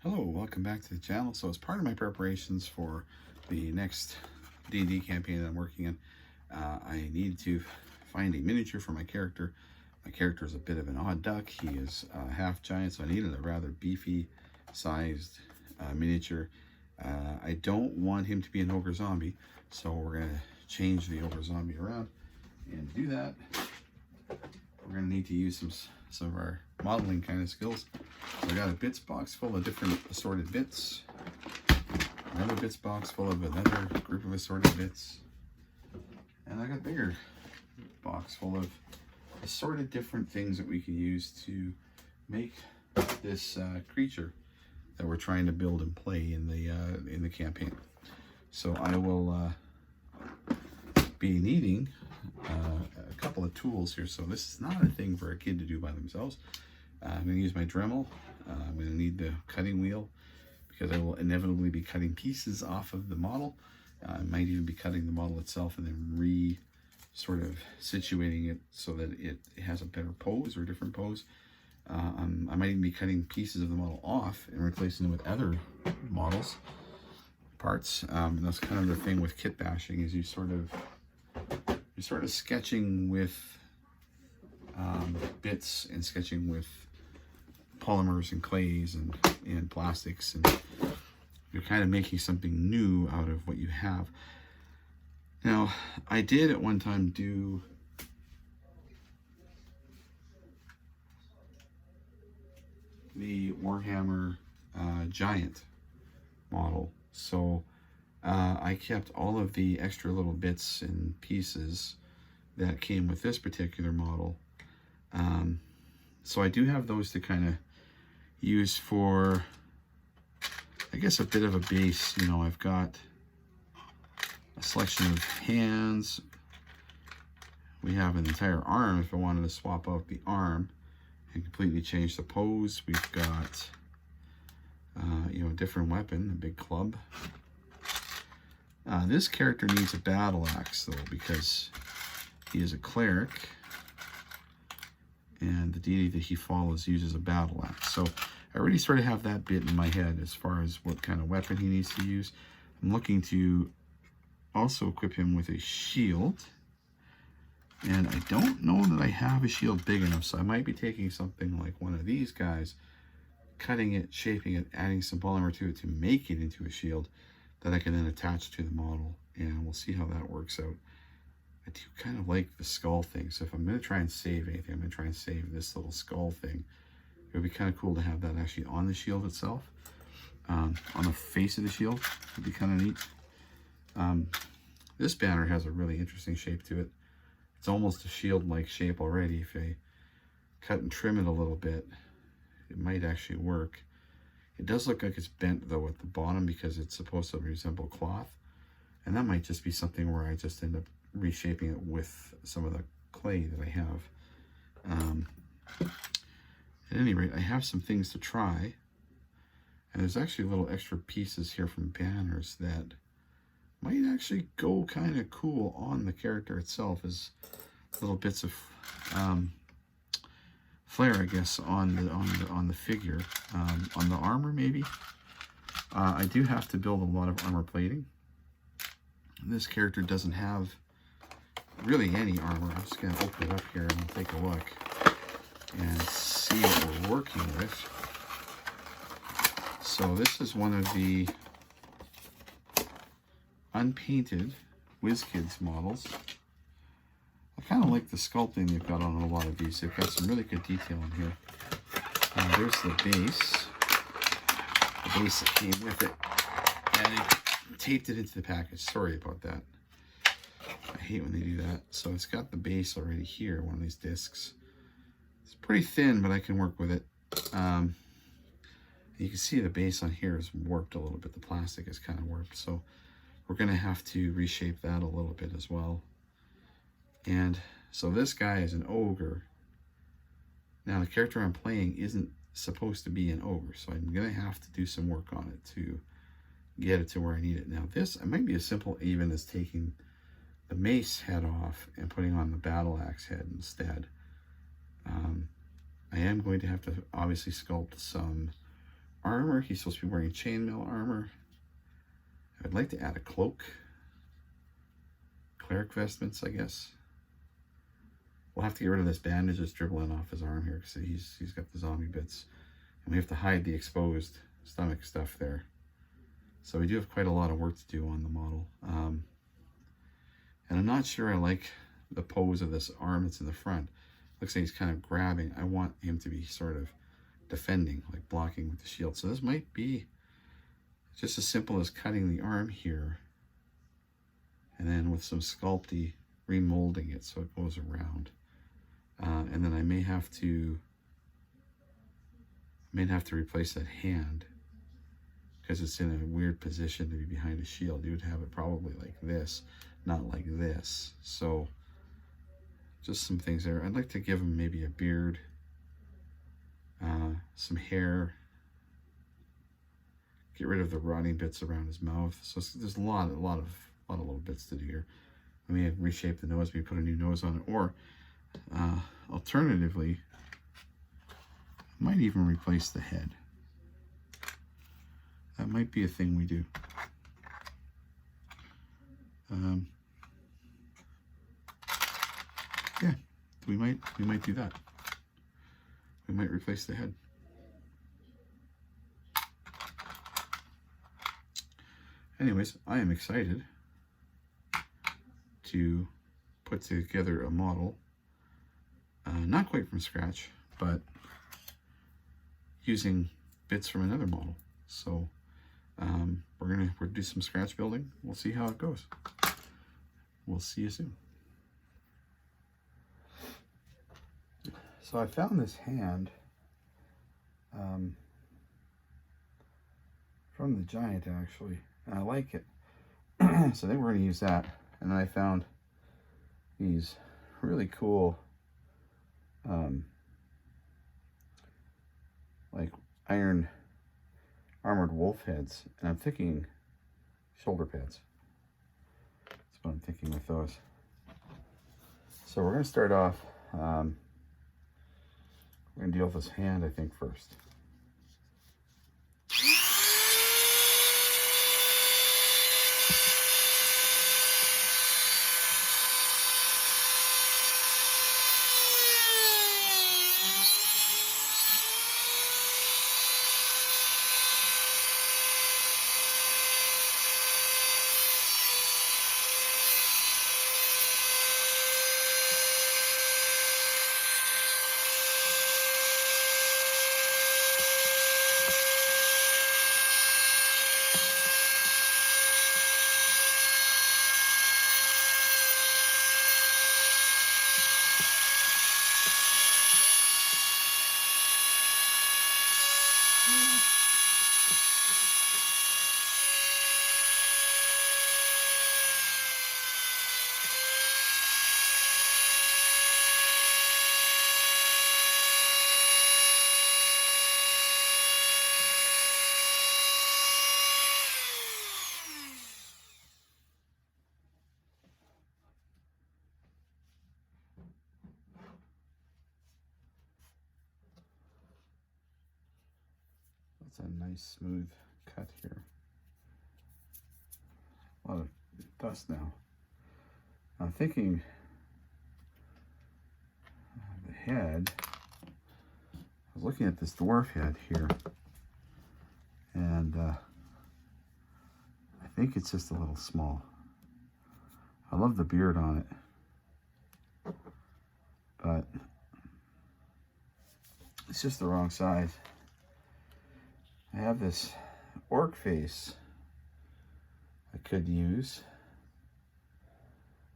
Hello, welcome back to the channel. So as part of my preparations for the next D&D campaign that I'm working in, I needed to find a miniature for my character. My character is a bit of an odd duck. He is half giant, so I needed a rather beefy sized miniature. I don't want him to be an ogre zombie, so we're going to change the ogre zombie around. And to do that, we're going to need to use some of our modeling kind of skills. So I got a bits box full of different assorted bits, another bits box full of another group of assorted bits, and I got a bigger box full of assorted different things that we can use to make this creature that we're trying to build and play in the campaign. So I will be needing a couple of tools here. So this is not a thing for a kid to do by themselves. I'm going to use my Dremel. I'm going to need the cutting wheel because I will inevitably be cutting pieces off of the model. I might even be cutting the model itself and then sort of situating it so that it has a better pose or a different pose. I might even be cutting pieces of the model off and replacing them with other models, parts. That's kind of the thing with kit bashing, is you're sort of sketching with bits and sketching with polymers and clays and plastics, and you're kind of making something new out of what you have. Now, I did at one time do the Warhammer Giant model, so I kept all of the extra little bits and pieces that came with this particular model. So I do have those to kind of use for, I guess, a bit of a base. You know, I've got a selection of hands. We have an entire arm if I wanted to swap out the arm and completely change the pose. We've got, you know, a different weapon, a big club. This character needs a battle axe, though, because he is a cleric, and the deity that he follows uses a battle axe. So I already sort of have that bit in my head as far as what kind of weapon he needs to use. I'm looking to also equip him with a shield, and I don't know that I have a shield big enough, so I might be taking something like one of these guys, cutting it, shaping it, adding some polymer to it to make it into a shield that I can then attach to the model, and we'll see how that works out. I do kind of like the skull thing, so if I'm going to try and save anything, I'm going to try and save this little skull thing. It would be kind of cool to have that actually on the shield itself, on the face of the shield. Would be kind of neat. This banner has a really interesting shape to it. It's almost a shield-like shape already. If I cut and trim it a little bit, it might actually work. It does look like it's bent, though, at the bottom because it's supposed to resemble cloth. And that might just be something where I just end up reshaping it with some of the clay that I have. At any rate, I have some things to try. And there's actually little extra pieces here from banners that might actually go kind of cool on the character itself, as little bits of flair, I guess, on the figure, on the armor maybe. I do have to build a lot of armor plating. This character doesn't have really any armor. I'm just going to open it up here and take a look and see what we're working with. So this is one of the unpainted WizKids models. I kind of like the sculpting they've got on a lot of these. They've got some really good detail in here. There's the base that came with it, and it taped it into the package. Sorry about that. I hate when they do that. So it's got the base already here, one of these discs. It's pretty thin, but I can work with it. You can see the base on here is warped a little bit. The plastic is kind of warped, so we're going to have to reshape that a little bit as well. And so this guy is an ogre. Now the character I'm playing isn't supposed to be an ogre, so I'm going to have to do some work on it to get it to where I need it. Now this, it might be as simple even as taking the mace head off and putting on the battle axe head instead. I am going to have to obviously sculpt some armor. He's supposed to be wearing chainmail armor. I'd like to add a cloak. Cleric vestments, I guess. We'll have to get rid of this bandage that's dribbling off his arm here because he's got the zombie bits. And we have to hide the exposed stomach stuff there. So we do have quite a lot of work to do on the model. And I'm not sure I like the pose of this arm that's in the front. Looks like he's kind of grabbing. I want him to be sort of defending, like blocking with the shield. So this might be just as simple as cutting the arm here and then with some Sculpting, remolding it so it goes around. And then I may have to replace that hand because it's in a weird position to be behind a shield. You would have it probably like this, not like this. So just some things there. I'd like to give him maybe a beard, some hair, get rid of the rotting bits around his mouth. So there's a lot of little bits to do here. I may reshape the nose, maybe put a new nose on it, or alternatively, I might even replace the head. That might be a thing we do. Yeah, we might do that. We might replace the head. Anyways, I am excited to put together a model, not quite from scratch, but using bits from another model. So we're gonna do some scratch building. We'll see how it goes. We'll see you soon. So I found this hand from the Giant actually, and I like it. So then we're going to use that. And then I found these really cool like iron armored wolf heads, and I'm thinking shoulder pads. That's what I'm thinking with those. So we're going to start off, we're going to deal with this hand, I think, first. That's a nice smooth cut here. A lot of dust now. I'm thinking the head, I was looking at this dwarf head here, and I think it's just a little small. I love the beard on it, but it's just the wrong size. I have this orc face I could use,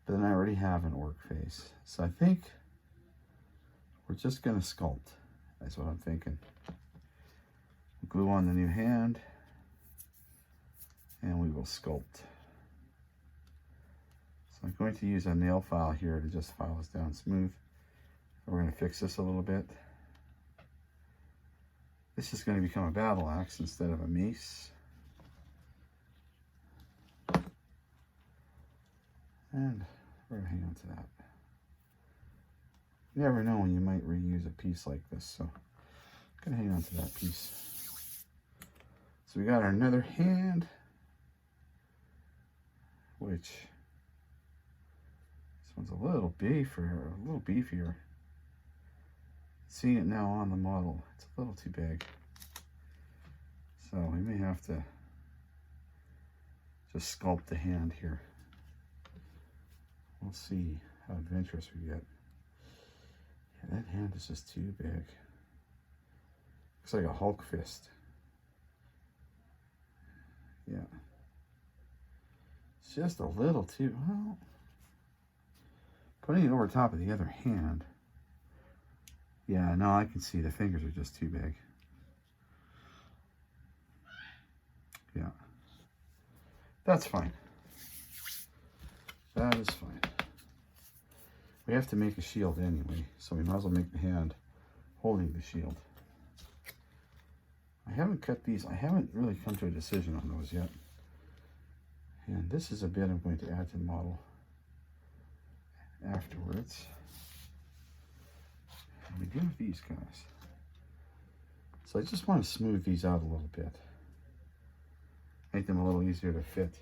but then I already have an orc face. So I think we're just gonna sculpt. That's what I'm thinking. Glue on the new hand, and we will sculpt. So I'm going to use a nail file here to just file this down smooth. We're gonna fix this a little bit. This is going to become a battle axe instead of a mace. And we're going to hang on to that. You never know when you might reuse a piece like this, so I'm going to hang on to that piece. So we got our another hand, which this one's a little beefier. Seeing it now on the model, it's a little too big. So we may have to just sculpt the hand here. We'll see how adventurous we get. Yeah, that hand is just too big. Looks like a Hulk fist. Yeah. It's just a little too, well, putting it over top of the other hand. Yeah, no, I can see the fingers are just too big. Yeah. That's fine. That is fine. We have to make a shield anyway, so we might as well make the hand holding the shield. I haven't cut these. I haven't really come to a decision on those yet. And this is a bit I'm going to add to the model afterwards. And we do have these guys. So I just want to smooth these out a little bit. Make them a little easier to fit.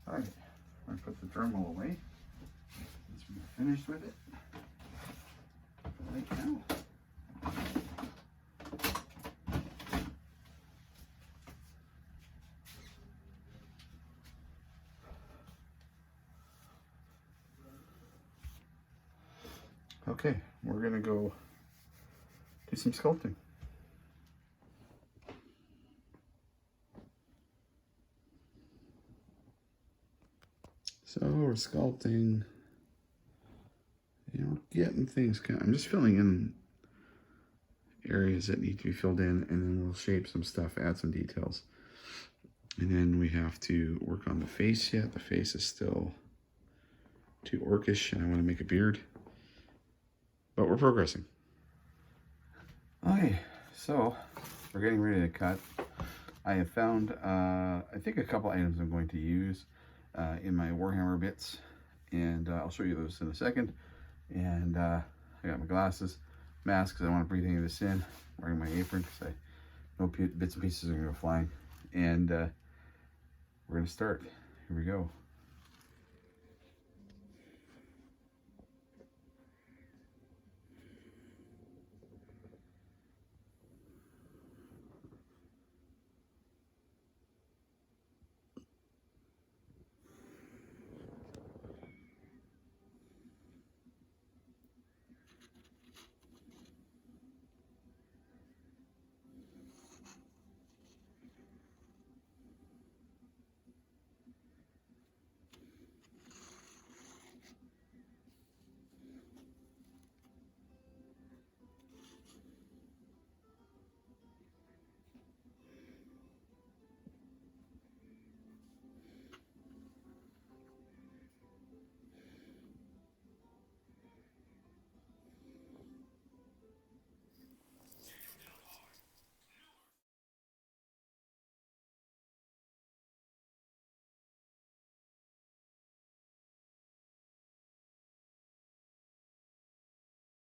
Alright, I'm going to put the Dremel away once we're finished with it. Right now. Okay, we're going to go do some sculpting. So we're sculpting, and we're getting things kind of, I'm just filling in areas that need to be filled in, and then we'll shape some stuff, add some details. And then we have to work on the face yet. The face is still too orcish, and I want to make a beard. But we're progressing. Okay, so we're getting ready to cut. I have found, I think a couple items I'm going to use in my Warhammer bits, and I'll show you those in a second. And I got my glasses, mask because I don't want to breathe any of this in. I'm wearing my apron because I know bits and pieces are going to go flying. And we're going to start. Here we go.